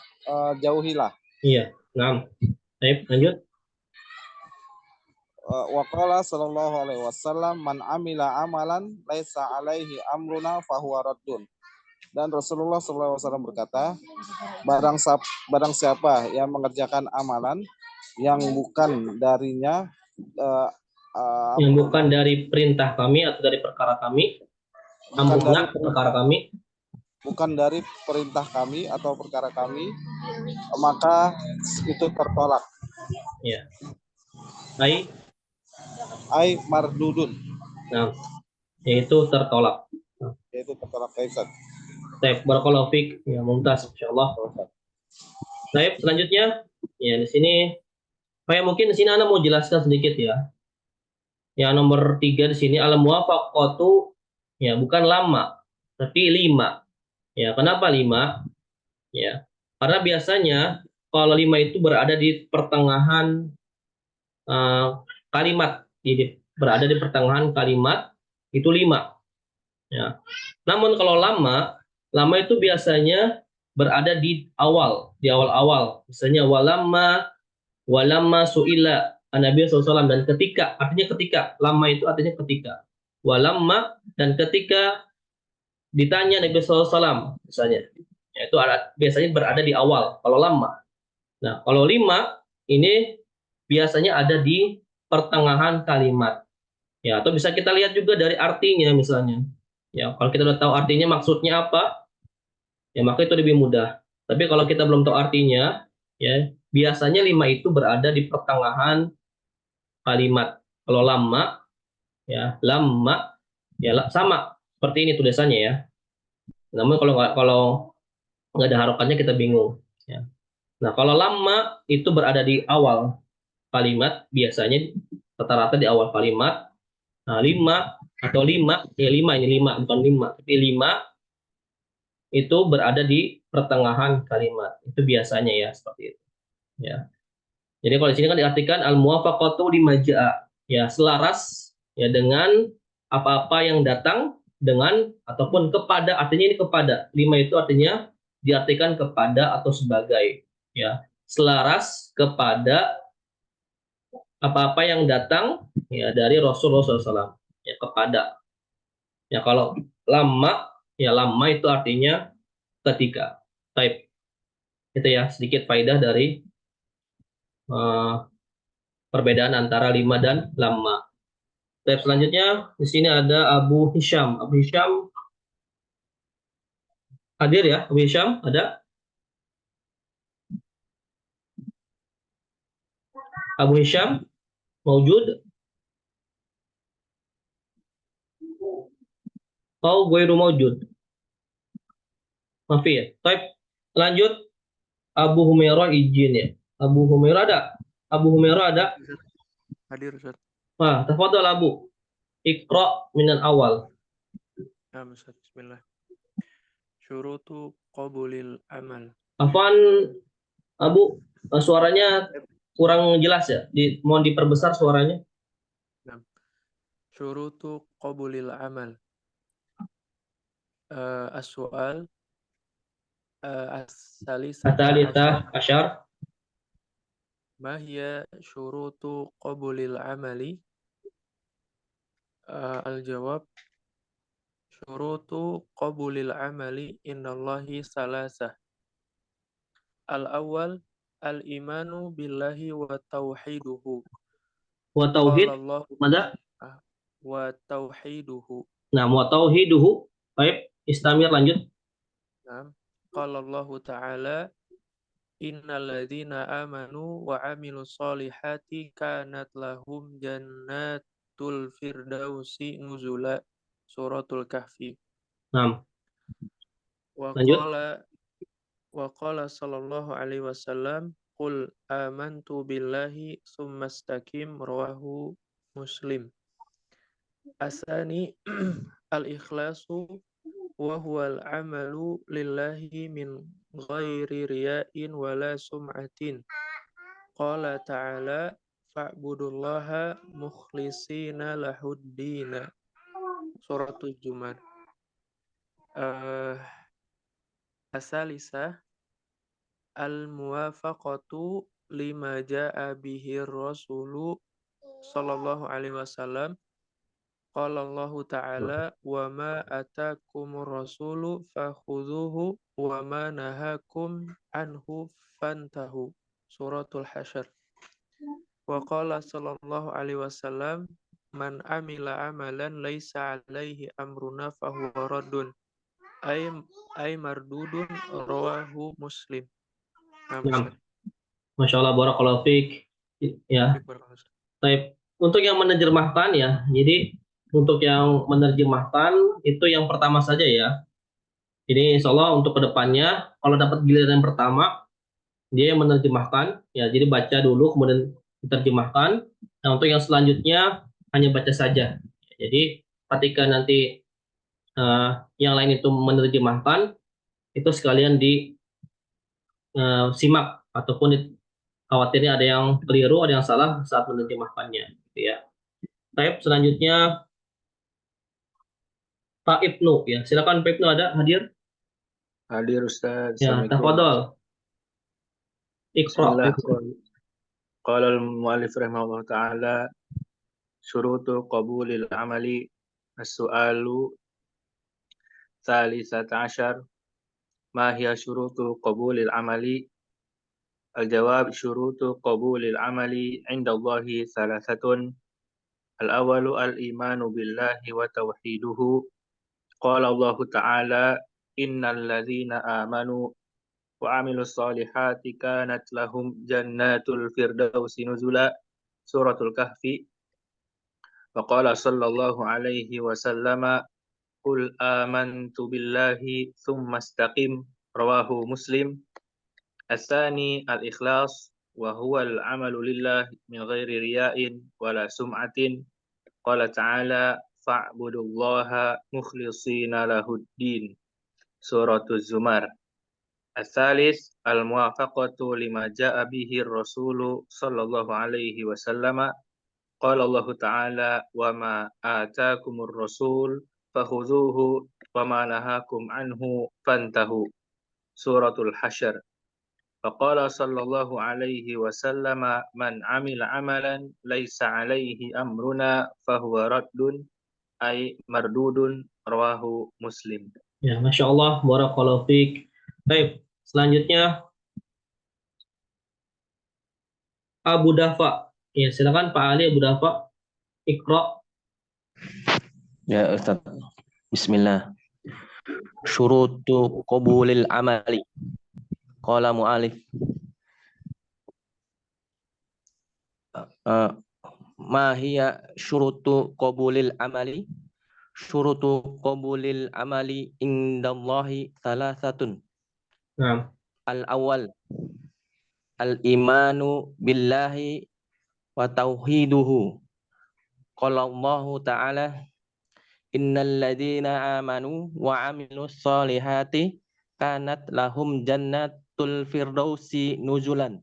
jauhilah. Iya. Nah, baik, lanjut. Wa qala sallallahu alaihi wasallam, man amila amalan laisa alaihi amruna fahuwa raddun. Dan Rasulullah sallallahu alaihi wasallam berkata, barang siapa yang mengerjakan amalan yang bukan darinya, yang bukan dari perintah kami atau dari perkara kami, bukan dari perintah kami atau perkara kami, maka itu tertolak. Ya. Ai mardudun. Nah, yaitu tertolak. Yaitu tertolak, Ustaz. Baik, barakallahu fiik. Ya, mumtaz insyaallah. Baik, selanjutnya ya di sini mungkin di sini Anda mau jelaskan sedikit ya. Yang nomor 3 di sini al-muwafaqatu, ya bukan lama, tapi 5. Ya, kenapa 5? Ya, karena biasanya kalau 5 itu berada di pertengahan kalimat. Jadi berada di pertengahan kalimat itu 5. Ya. Namun kalau lama itu biasanya berada di awal-awal. Misalnya walamma su'ila Nabi SAW, dan ketika, artinya ketika. Lama itu artinya ketika. Walamma, dan ketika ditanya Nabi SAW, misalnya. Ya, itu biasanya berada di awal, kalau lama. Nah, kalau 5, ini biasanya ada di pertengahan kalimat. Ya, atau bisa kita lihat juga dari artinya misalnya. Ya, kalau kita udah tahu artinya maksudnya apa, ya maka itu lebih mudah. Tapi kalau kita belum tahu artinya, ya biasanya 5 itu berada di pertengahan kalimat. Kalau lama ya sama seperti ini tulisannya ya. Namun kalau nggak ada harokatnya kita bingung. Ya. Nah, kalau lamma itu berada di awal kalimat, biasanya rata-rata di awal kalimat. Nah, lima atau lima, ya lima ini lima, bukan lima, tapi lima itu berada di pertengahan kalimat. Itu biasanya ya seperti itu. Ya. Jadi kalau di sini kan diartikan al-muwafaqatu lima jaa, ya selaras ya dengan apa-apa yang datang dengan ataupun kepada, artinya ini kepada. Lima itu artinya diartikan kepada atau sebagai, ya selaras kepada apa-apa yang datang ya dari Rasulullah SAW, ya kepada. Ya kalau lama, ya lama itu artinya ketika. Type itu ya sedikit faedah dari eh, perbedaan antara lima dan lama. Type selanjutnya di sini ada Abu Hisham. Abu Hisham hadir ya? Abu Hisham ada? Abu Hisham maujud? Oh, ghairu maujud. Maaf ya. Type lanjut Abu Humairah izin ya. Abu Humairah ada? Abu Humairah ada? Hadir Ustaz. Wah, tafadhal Abu. Iqra minal awal. Ya Ustaz. Bismillah. Syurutu qabulil amal. Afan Abu, suaranya kurang jelas ya. Mohon diperbesar suaranya. Syurutu qabulil amal. As-su'al As-salisa asyar. Ma hiya syurutu qabulil amali? Al-jawab syurutu qabulil amali indallahi salasah. Al-awwal al-imanu billahi wa tauhiduhu. Wa tauhid. Qala Allah Mada? wa tauhiduhu. Nah, wa tauhiduhu. Baik, istamir lanjut. Nah, qala Allah Ta'ala innal ladzina amanu wa amilus solihati kanat lahum jannatul firdausi nuzula. Suratul Kahfi. Nah, Wa lanjut. qala sallallahu alaihi wasallam qul amantu billahi tsumma istaqim rawahu Muslim. Asani al-ikhlasu wa huwal amalu lillahi min ghairi riya'in wala sum'atin. Qala ta'ala fa'budullaha mukhlisina lahuddina. Suratul Jumar. Asalisa al-muwafaqatu lima ja'a bihi rasulu sallallahu alaihi wasallam. Qala Allah Ta'ala wa ma atakumur rasulu fakhudhuhu wa ma nahakum anhu fantahu. Suratul Hasyr. Wa qala sallallahu alaihi wasallam man amila amalan laisa alaihi amruna fahuwa raddun ay mardudun rawahu Muslim. Nah, Masya Allah, barakallahu fiik. Ya. Baik. Untuk yang menerjemahkan ya, jadi untuk yang menerjemahkan itu yang pertama saja ya. Jadi insya Allah untuk kedepannya kalau dapat giliran pertama dia yang menerjemahkan ya. Jadi baca dulu kemudian diterjemahkan. Nah untuk yang selanjutnya hanya baca saja. Jadi ketika nanti yang lain itu menerjemahkan itu sekalian disimak ataupun khawatirnya ada yang keliru, ada yang salah saat menerjemahkannya. Gitu ya. Baik, selanjutnya Pak Ibnu ya. Silakan Pak Ibnu ada hadir? Hadir Ustaz. Ya, tafadhol. Iqra. Qala al-mu'allif rahimahullah ta'ala syurutu qabulil amali as-su'alu thalithata asyar ma hiya syurutu qabulil amali al-jawab syurutu qabulil amali indallahi thalathatun al-awwalu al-imanu billahi wa tauhiduhu qala Allah ta'ala innal ladzina amanu wa amilus solihati kanat lahum jannatul firdausi nuzula. Suratul Kahfi. Wa qala sallallahu alaihi wasallam qul amantu billahi tsumma istaqim rawahu Muslim. الثاني الإخلاص وهو العمل لله من غير رياء ولا سمعة قال تعالى فاعبدوا الله مخلصين له الدين سورة الزمر الثالث الموافقة لما جاء به الرسول صلى الله عليه وسلم قال الله تعالى وما آتاكم الرسول فخذوه وما نهاكم عنه فانتهوا سورة الحشر فقال صلى الله عليه وسلم من عمل عملا ليس عليه أمرنا فهو رد أي مردود رواه مسلم. Ya, Masya Allah, barakallahu fiik. Baik, selanjutnya Abu Dafa. Ya, silakan Pak Ali Abu Dafa. Iqra. Ya Ustaz. Bismillah. Syurutu qabulil amali. Qala mu'alif. Ma hiya syurutu qabulil amali? Syurutu qabulil amali indallahi salasatun. Nah, Al-awwal al-imanu billahi wa tauhiduhu. Qala Allahu ta'ala innal ladzina amanu wa amilus solihati kanat lahum jannatul firdausi nuzulan.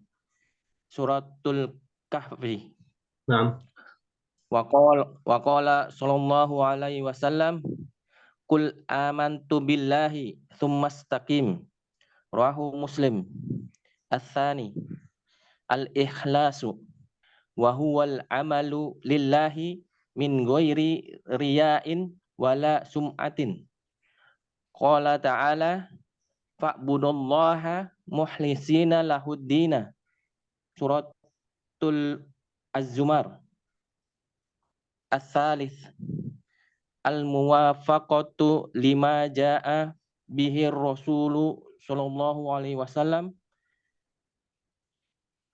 Suratul Kahfi. nah. Wa qala sallallahu alaihi wasallam qul amantu billahi tsumma istaqim. Rawahu Muslim. Ats-tsani al-ikhlasu wa huwal amalu lillahi min ghairi riya'in wala sum'atin. Qala ta'ala fa'budullaha mukhlisina lahuddina. Suratul Az-Zumar. Ats-tsalits al-muwafaqatu lima jaa bihi rasulu sallallahu alaihi wasallam.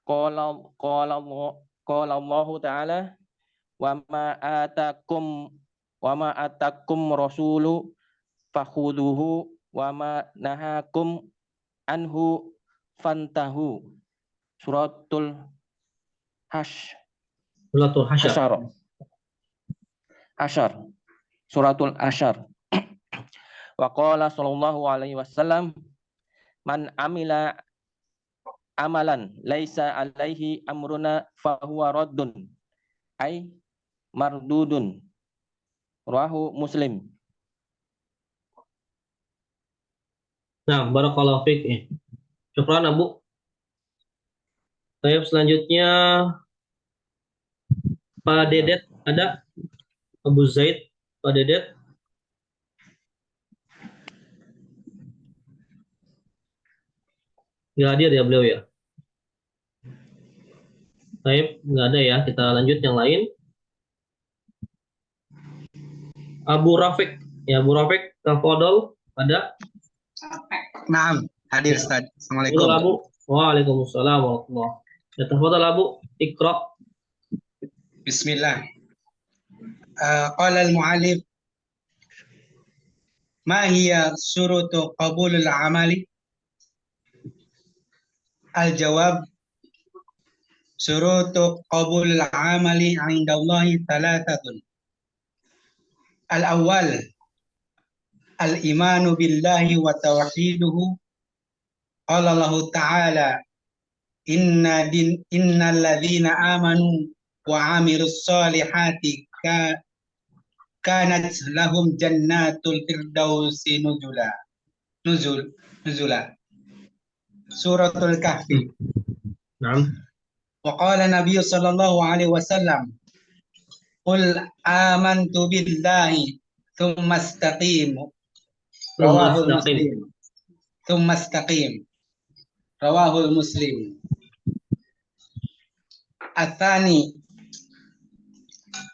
Qala Allahu ta'ala wa ma atakum rasulu fakhuduhu wa ma nahakum anhu fantahu. Suratul Suratul Hasyr. Asyar. Suratul Asyar. Wa qala sallallahu alaihi wasallam man amila amalan laisa alaihi amruna fahuwa raddun ay mardudun. Rawahu Muslim. Nah, barakallahu fiik. Syukran Abu. Baik, selanjutnya Pak Dedet ada? Abu Zaid, Pak Dedet. Nggak hadir ya beliau ya? Baik, nggak ada ya. Kita lanjut yang lain. Abu Rafiq. Ya, Abu Rafiq, tafadhol. Ada? Naam, hadir Ustaz. Assalamualaikum. Halo, Abu. Waalaikumsalam warahmatullahi wabarakatuh. Ya, tafadhol Abu. Iqra. Bismillah. Qala al-mu'allif ma hiya syurutu qabulil amali? Al-jawab syurutu qabulil amali 'inda Allahi thalathatun. Al-awwal al-imanu billahi wa tauhiduhu. Qala Allah ta'ala innal ladzina amanu wa 'amilus solihati kanat lahum jannatul firdausi nuzula. Suratul Kahfi. Naam. Wa qala Nabi sallallahu alaihi wasallam qul amantu billahi thumma istaqim. Rawahul Muslim. Thumma istaqim. Rawahul Muslim. Atsani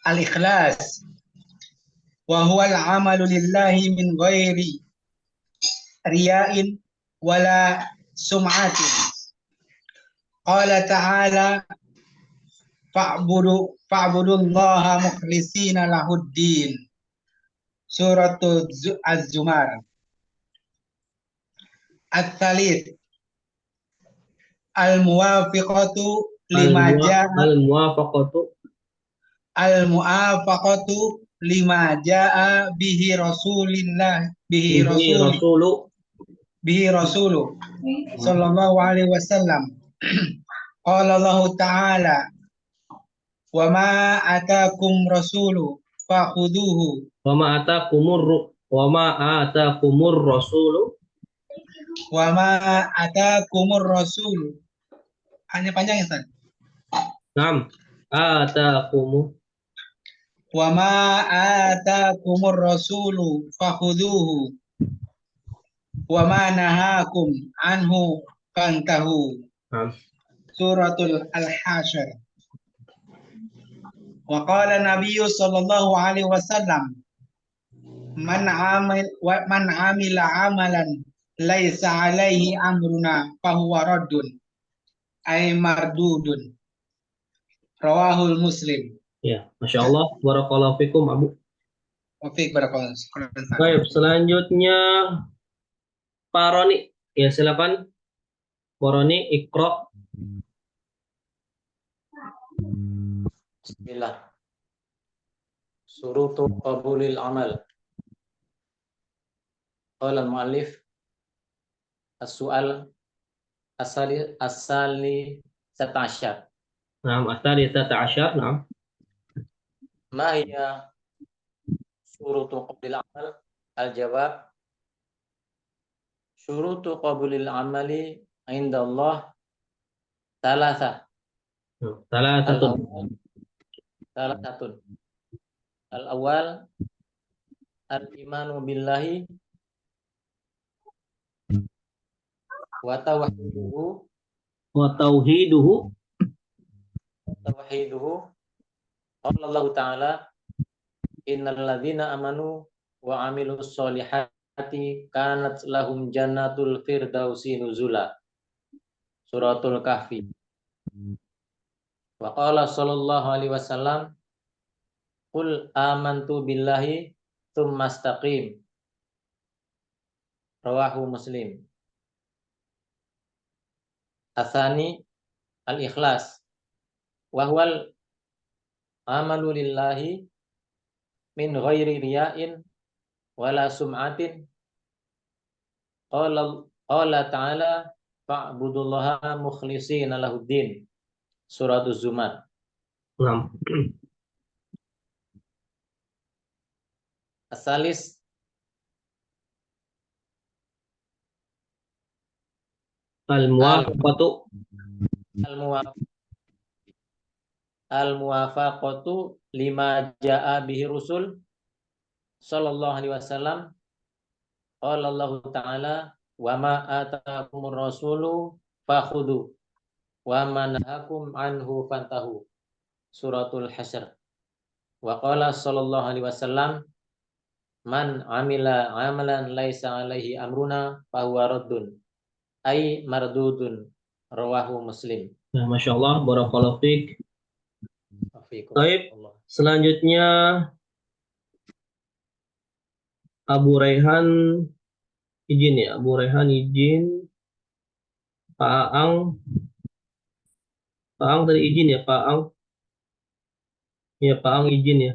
al-ikhlas wa huwa al-amalu lillahi min ghairi riya'in wala sum'atin. Qala ta'ala fa'budullaha mukhlisina lahuddin. Suratul Az-Zumar. At-thalith al-muwafiqatu lima jaa Al-muwafaqatu. al-muwafaqatu lima jaa bihi Rasulillah bihi Bihi Rasul rasulu. bihi Rasulu sallallahu alaihi wasallam. Qala Allah Ta'ala wa ma atakum rasulu fakhuduhu Wa ma atakumur rasulu. wa ma atakumur rasulu. Hanya panjang ya, Ustaz. Naam. Atakumu. Wa ma atakumur rasulu fakhuduhu wa ma nahakum anhu fantahu. Naam. Suratul Al-Hasyr. Wa qala Nabiyyu sallallahu alaihi wasallam man amila amalan laisa alaihi amruna fahuwa raddun ay mardudun. Rawahul Muslim. Ya, Masya Allah. Barakallahu fikum, Abu. Wa fiik barakallahu. Baik, selanjutnya Pak Roni. Ya, silakan. Pak Roni, Iqra. Bismillah. Surutu qabulil amal. Qala al-mu'allif as-su'al asali 17. Naam, ats-tsalitsata asyar. Naam. Ma hiya surutu qabulil amal? Al-jawab syurutu qabulil amali inda Allah thalatha. Salasatun. Thalathatun. Al-awwal al-imanu billahi wa tauhiduhu Wa tauhiduhu. qala Allah Ta'ala innal ladzina amanu wa amilus solihati kanat lahum jannatul firdausi nuzula. Suratul Kahfi. Wa qala sallallahu alaihi wasallam qul amantu billahi tsumma istaqim. Rawahu Muslim. Atsani al-ikhlas wa huwal amalu lillahi min ghairi riya'in wala sum'atin. Qala ta'ala fa'budullaha mukhlishina lahuddin. Surat Az-Zumar. Naam. Asalis Al-muwafaqatu. al-muwafaqatu lima ja'a bihi Rasul sallallahu alaihi wasallam. Qala Allah Ta'ala wa ma atakumur rasulu fakhudhu wa ma nahakum anhu fantahu. Suratul Hasyr. Wa qala sallallahu alaihi wasallam man amila amalan laisa alaihi amruna fahuwa raddun ay mardudun. Rawahu Muslim. Nah, Masya Allah. Barakallahu fiik. Baik. Selanjutnya Abu Raihan izin ya. Abu Raihan izin. Pak Aang. Pak Aang tadi izin ya, Pak Aang. Ya, Pak Aang izin ya.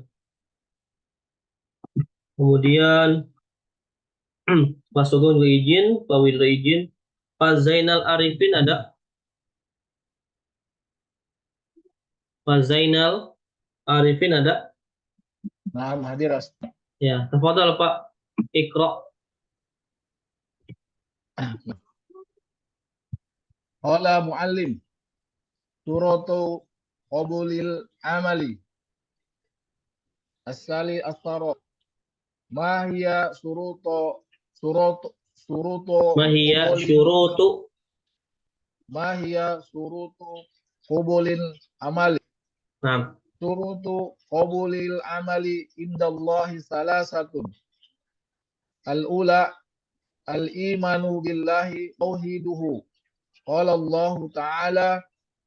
Kemudian Pak Sugeng juga izin, Pak Widra izin. Pak Zainal Arifin ada? Pak Zainal Arifin ada? Nah, hadir. Ya, tafadhal Pak. Iqra. Qala muallim suratu qabulil amali asali asaro ma hiya surutu Mahiyya syurutu. ma hiya surutu qabulil amali Nah, surutu qabulil amali indallahi salasatun al-ula al-imanu billahi tauhiduhu. Qala Allah Ta'ala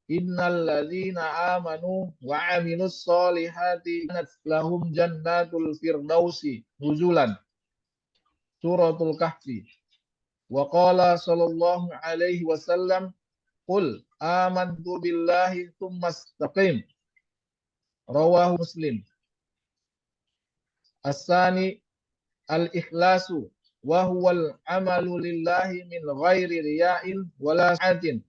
innal ladzina amanu wa 'amilus solihati kanat lahum jannatul firdausi nuzulan. Suratul Kahfi. Wa qala sallallahu alaihi wasallam qul amantu billahi tsumma istaqim. Rawahu Muslim. As-sani al-ikhlasu wa huwa al-amalu lillahi min ghairi riya'in wala sa'atin.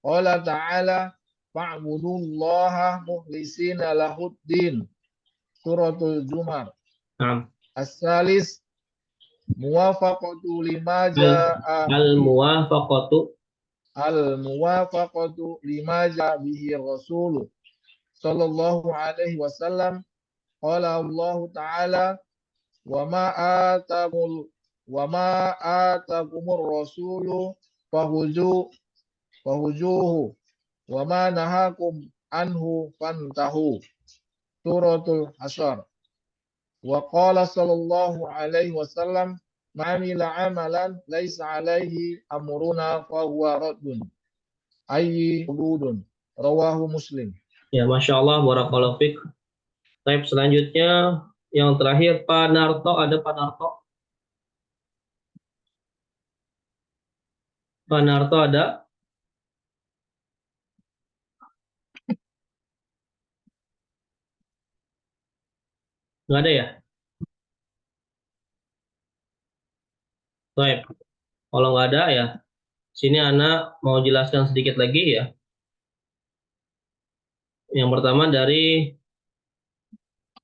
Qala ta'ala fa'budullaha mukhlisina lahuddin. Suratul Zumar. Nah, As-salis muwafaqatu lima ja'a al-muwafaqatu al-muwafaqatu lima ja'a bihi Rasul sallallahu alaihi wasallam. Qala Allah Ta'ala wa ma atakumur rasulu fahujuhu wa ma nahakum anhu fantahu. Suratul Hasyr. Wa qala sallallahu alaihi wasallam ma'amila amalan laisa alaihi amruna fahuwa raddun ayyi hududun. Rawahu Muslim. Ya, Masya Allah, barakallahu fiqh. Baik, selanjutnya yang terakhir Pak Narto, ada Pak Narto? Pak Narto ada? Nggak ada ya? Baik, kalau nggak ada ya, sini Ana mau jelaskan sedikit lagi ya. Yang pertama dari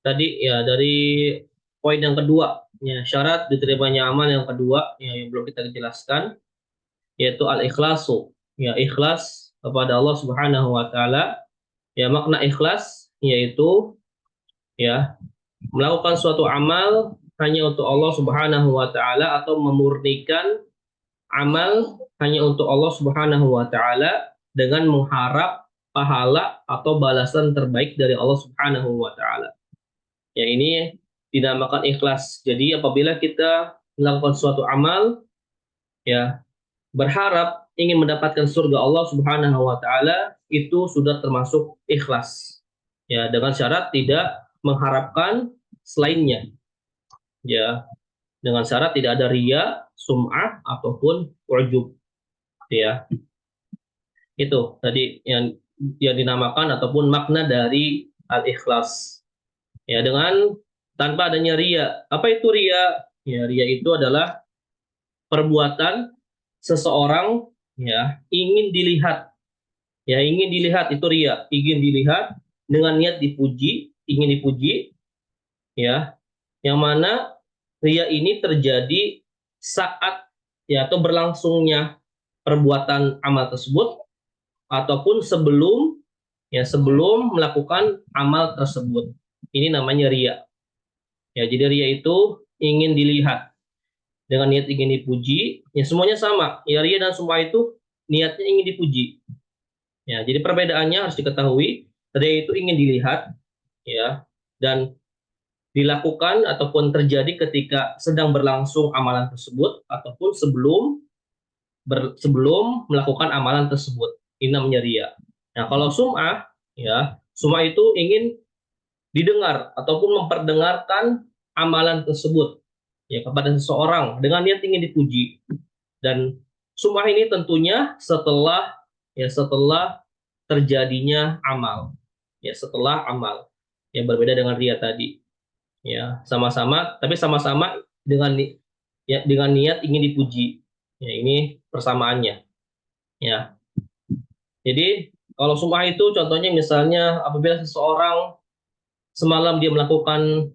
tadi ya, dari poin yang kedua ya, syarat diterimanya amal yang kedua ya, yang belum kita jelaskan, yaitu al-ikhlasu ya, ikhlas kepada Allah Subhanahu wa taala. Ya, makna ikhlas yaitu ya, melakukan suatu amal hanya untuk Allah Subhanahu wa taala, atau memurnikan amal hanya untuk Allah Subhanahu wa taala dengan mengharap pahala atau balasan terbaik dari Allah Subhanahu wa taala. Ya, ini dinamakan ikhlas. Jadi apabila kita melakukan suatu amal ya, berharap ingin mendapatkan surga Allah Subhanahu wa taala, itu sudah termasuk ikhlas. Ya, dengan syarat tidak mengharapkan selainnya. Ya, dengan syarat tidak ada riya, sum'ah ataupun ujub. Ya. Itu tadi yang dinamakan ataupun makna dari al-ikhlas. Ya, dengan tanpa adanya riya. Apa itu riya? Ya, riya itu adalah perbuatan seseorang ya, ingin dilihat. Ya, ingin dilihat, itu riya, ingin dilihat dengan niat dipuji, ingin dipuji. Ya. Yang mana riya ini terjadi saat ya, atau berlangsungnya perbuatan amal tersebut, ataupun sebelum melakukan amal tersebut. Ini namanya riya. Ya, jadi riya itu ingin dilihat dengan niat ingin dipuji. Ya, semuanya sama. Ya, riya dan semua itu niatnya ingin dipuji. Ya, jadi perbedaannya harus diketahui. Riya itu ingin dilihat ya, dan dilakukan ataupun terjadi ketika sedang berlangsung amalan tersebut, ataupun sebelum melakukan amalan tersebut. Ini namanya riya. Nah, kalau sum'ah ya, sum'ah itu ingin didengar ataupun memperdengarkan amalan tersebut ya, kepada seseorang dengan niat ingin dipuji. Dan sum'ah ini tentunya setelah terjadinya amal. Ya, setelah amal. Ya, berbeda dengan riya tadi. Ya, sama-sama dengan niat ingin dipuji. Ya, ini persamaannya. Ya. Jadi kalau sum'ah itu contohnya misalnya apabila seseorang semalam dia melakukan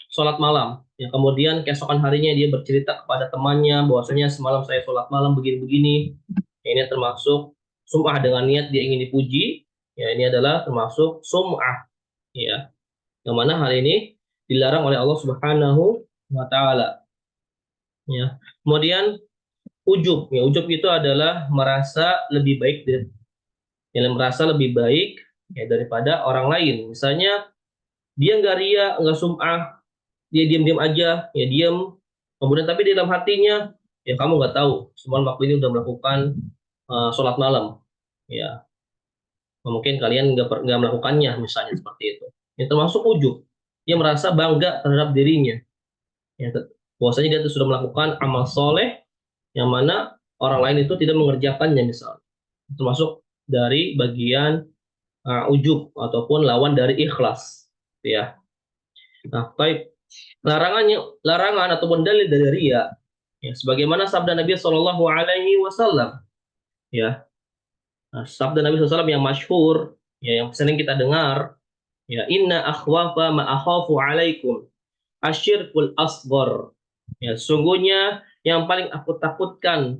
sholat malam, ya, kemudian keesokan harinya dia bercerita kepada temannya bahwasanya semalam saya sholat malam begini-begini. Ya, ini termasuk sum'ah dengan niat dia ingin dipuji. Ya, ini adalah termasuk sum'ah. Ya, yang mana hal ini dilarang oleh Allah Subhanahu wa taala. Ya. Kemudian ujub. Ya, ujub itu adalah merasa lebih baik ya, daripada orang lain. Misalnya dia nggak riya, nggak sum'ah, dia diam-diam aja, ya diam. Kemudian tapi di dalam hatinya, ya kamu nggak tahu, semalam waktu ini udah melakukan sholat malam. Ya, mungkin kalian nggak melakukannya, misalnya seperti itu. Yang termasuk ujub. Dia merasa bangga terhadap dirinya. Ya, bahwasanya dia sudah melakukan amal soleh yang mana orang lain itu tidak mengerjakannya misalnya. Termasuk dari bagian ujub ataupun lawan dari ikhlas, ya. Nah, baik. Larangan ataupun dalil dari riya, ya, sebagaimana sabda Nabi Shallallahu Alaihi Wasallam, ya. Nah, sabda Nabi SAW yang masyhur, ya, yang sering kita dengar, ya, inna akhwafa ma akhafu alaikum asyirkul asghar. Ya, sungguhnya yang paling aku takutkan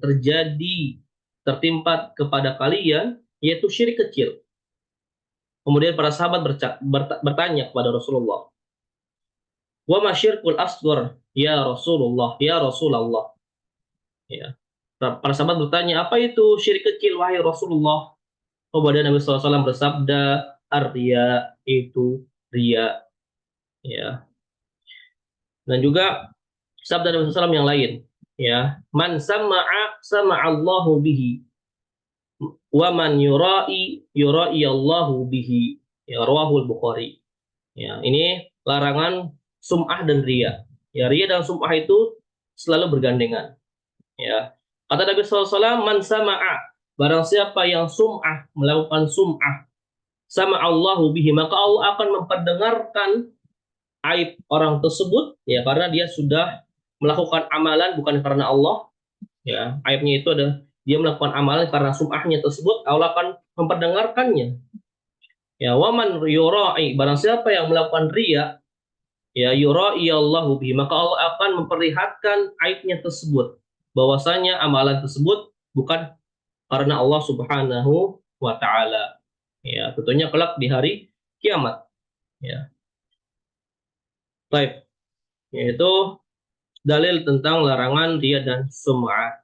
tertimpa kepada kalian yaitu syirik kecil. Kemudian para sahabat bertanya kepada Rasulullah, wa masyirkul asghar ya Rasulullah, ya Rasulullah. Ya. Para sahabat bertanya, apa itu syirik kecil wahai Rasulullah? Kemudian Nabi SAW bersabda, arya itu riya. Ya. Dan juga sabda Nabi SAW yang lain, ya, man sama'allahu bihi wa man yura'i Allahu bihi, ya, rawahul Bukhari. Ya, ini larangan sum'ah dan riya. Ya, riya dan sum'ah itu selalu bergandengan. Ya, kata Nabi SAW, man sama'a, barang siapa yang sum'ah, melakukan sum'ah, sama Allahu bihi, maka Allah akan memperdengarkan aib orang tersebut, ya, karena dia sudah melakukan amalan bukan karena Allah, ya, aibnya itu ada dia melakukan amalan karena sum'ahnya tersebut, Allah akan memperdengarkannya. Ya, waman yura'i, barang siapa yang melakukan riya, ya, yura'i Allahu bihi, maka Allah akan memperlihatkan aibnya tersebut, bahwasanya amalan tersebut bukan karena Allah Subhanahu wa taala. Ya, tentunya kelak di hari kiamat. Ya. Baik. Yaitu dalil tentang larangan riya dan sum'ah.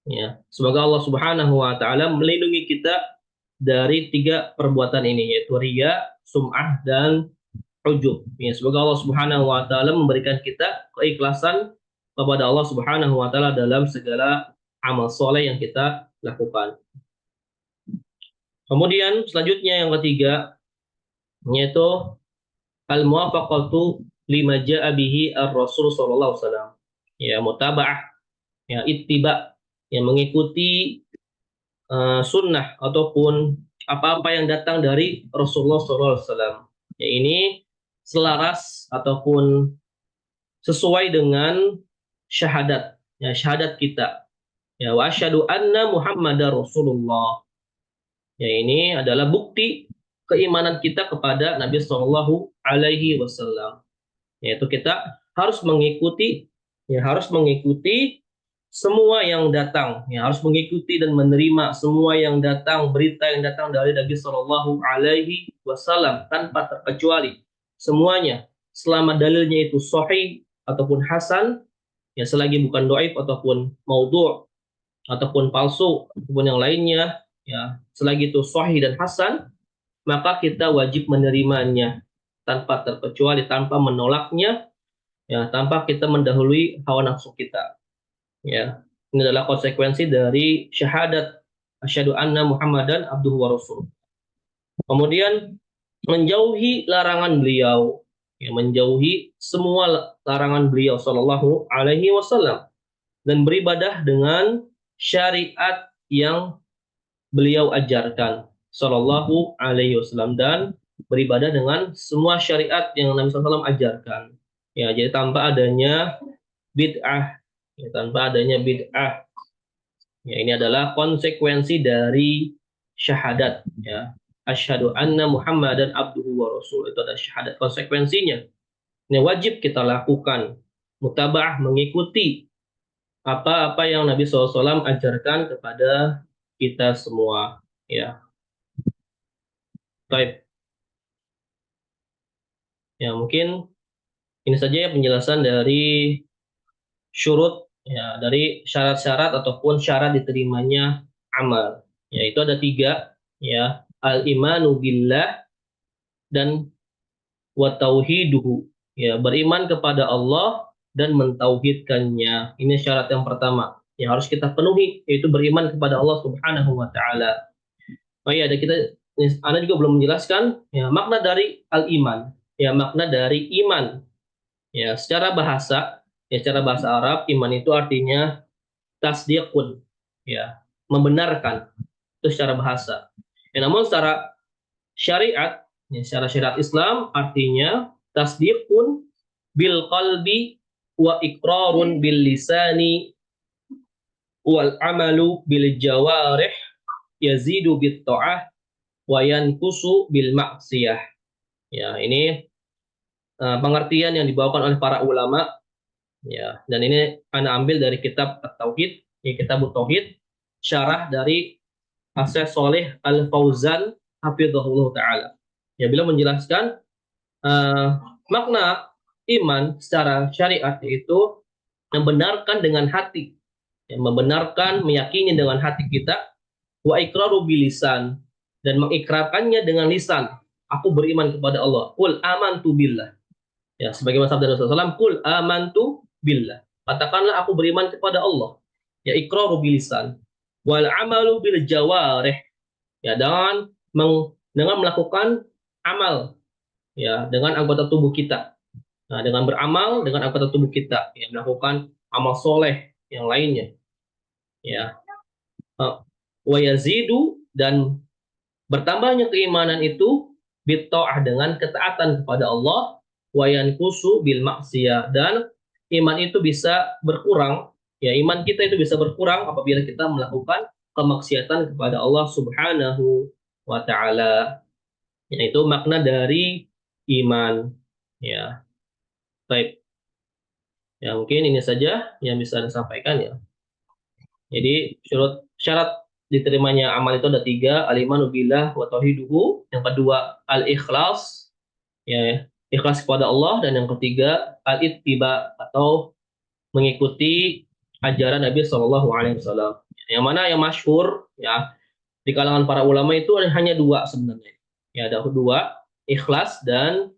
Ya, semoga Allah Subhanahu wa taala melindungi kita dari 3 perbuatan ini, yaitu riya, sum'ah, dan ujub. Ya, semoga Allah Subhanahu wa taala memberikan kita keikhlasan kepada Allah Subhanahu wa taala dalam segala amal soleh yang kita lakukan. Kemudian selanjutnya yang ketiga, yaitu al-muwafaqatu lima ja'a bihi ar-Rasul sallallahu alaihi wasallam. Ya, mutaba'ah, ya, ittiba, yang mengikuti sunnah ataupun apa-apa yang datang dari Rasulullah SAW. Ya, ini selaras ataupun sesuai dengan syahadat, ya, syahadat kita. Ya, wa asyhadu anna Muhammadar Rasulullah. Ya, ini adalah bukti keimanan kita kepada Nabi Shallallahu Alaihi Wasallam. Yaitu kita harus mengikuti, ya, harus mengikuti semua yang datang, ya, harus mengikuti dan menerima semua yang datang, berita yang datang dari Nabi Shallallahu Alaihi Wasallam tanpa terkecuali. Semuanya, selama dalilnya itu sahih ataupun hasan, ya, selagi bukan dhaif ataupun maudhu' ataupun palsu ataupun yang lainnya, ya, selagi itu sahih dan hasan, maka kita wajib menerimanya tanpa terkecuali, tanpa menolaknya, ya, tanpa kita mendahului hawa nafsu kita. Ya, ini adalah konsekuensi dari syahadat asyhadu anna Muhammadan abduhu wa rasul. Kemudian menjauhi larangan beliau, ya, menjauhi semua larangan beliau sallallahu alaihi wasallam, dan beribadah dengan syariat yang beliau ajarkan sallallahu alaihi wasallam, dan beribadah dengan semua syariat yang Nabi SAW ajarkan. Ya, jadi tanpa adanya bid'ah. Ya, tanpa adanya bid'ah. Ya, ini adalah konsekuensi dari syahadat, ya. Asyhadu anna Muhammadan abduhu wa rasul. Itu adalah syahadat, konsekuensinya. Ini wajib kita lakukan. Mutaba'ah, mengikuti apa-apa yang Nabi SAW ajarkan kepada kita semua, ya. Baik. Ya, mungkin ini saja ya penjelasan dari syurut, ya, dari syarat-syarat ataupun syarat diterimanya amal. Ya, itu ada 3, ya, al-imanu billah dan wa tauhiduhu, ya, beriman kepada Allah dan mentauhidkannya. Ini syarat yang pertama yang harus kita penuhi, yaitu beriman kepada Allah Subhanahu wa taala. Oh iya, Anda juga belum menjelaskan, ya, makna dari al-iman. Ya, makna dari iman. Ya, secara bahasa Arab, iman itu artinya tasdiqun, ya, membenarkan itu secara bahasa. Ya, namun secara syariat, ya, secara syariat Islam artinya tasdiqun bil qalbi wa iqrarun bil lisani wal amalu bil jawarih yazidu bit ta'ah wa yanqusu bil maksiyah. Ya, ini pengertian yang dibawakan oleh para ulama, ya, dan ini Anda ambil dari kitab At-Tauhid, ya, kitab Tauhid, syarah dari Syekh Shalih Al-Fauzan hafizahullah taala. Ya, beliau menjelaskan makna iman secara syariat yaitu membenarkan dengan hati, ya, membenarkan, meyakini dengan hati kita, wa iqraru bilisan, dan mengikrarkannya dengan lisan. Aku beriman kepada Allah. Qul amantu billah. Ya, sebagaimana sabda Rasulullah SAW, Qul amantu billah. Katakanlah aku beriman kepada Allah. Ya, iqraru bilisan. Wal amalu bil jawarih. Ya, dengan melakukan amal, ya, dengan anggota tubuh kita. Nah, dengan beramal dengan anggota tubuh kita, ya, melakukan amal soleh yang lainnya. Ya, wa yazidu, dan bertambahnya keimanan itu bitta'ah, dengan ketaatan kepada Allah, wa yanqusu bil maksiyah, dan iman itu bisa berkurang, ya, iman kita itu bisa berkurang apabila kita melakukan kemaksiatan kepada Allah Subhanahu wa taala. Yaitu makna dari iman, ya. Baik. Ya, mungkin ini saja yang bisa saya sampaikan, ya. Jadi syarat diterimanya amal itu ada 3, al-imanu billah wa tauhiduhu, yang kedua al-ikhlas, ya, ikhlas kepada Allah, dan yang ketiga al-ittiba, atau mengikuti ajaran Nabi Shallallahu Alaihi Wasallam. Yang mana yang masyhur, ya, di kalangan para ulama itu hanya 2 sebenarnya. Ya, ada 2, ikhlas dan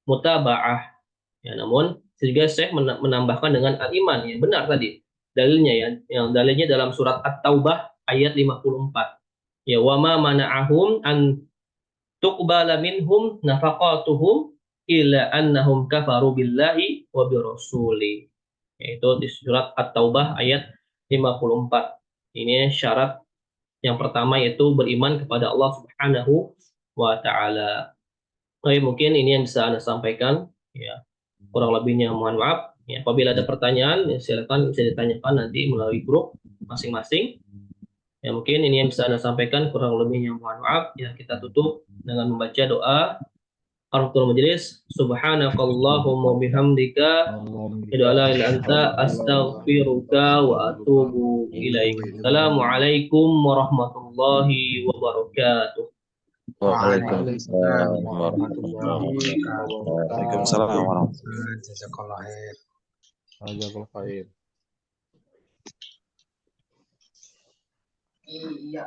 mutaba'ah. Ya, namun juga Syekh menambahkan dengan al-iman, ya, benar tadi dalilnya, ya, yang dalilnya dalam surat At-Taubah ayat 54. Ya, wa ma mana'ahum an tuqbala minhum nafaqatuhum illa annahum kafaru billahi wa birasuli. Yaitu di surat At-Taubah ayat 54. Ini syarat yang pertama, yaitu beriman kepada Allah Subhanahu wa taala. Oke, mungkin ini yang bisa Anda sampaikan, ya. Kurang lebihnya mohon maaf. Ya, apabila ada pertanyaan, ya, silakan bisa ditanyakan nanti melalui grup masing-masing. Ya, mungkin ini yang bisa Anda sampaikan, kurang lebihnya mohon maaf. Ya, kita tutup dengan membaca doa Qaratul Majlis. Subhanakallahumma bihamdika asyhadu an la ilaha illa anta astaghfiruka wa atubu ilaik. Assalamualaikum warahmatullahi wabarakatuh. Waalaikumsalam warahmatullahi wabarakatuh. Waalaikumsalam warahmatullahi wabarakatuh. Jazakallah khair. Jazakallahu khair. Iya.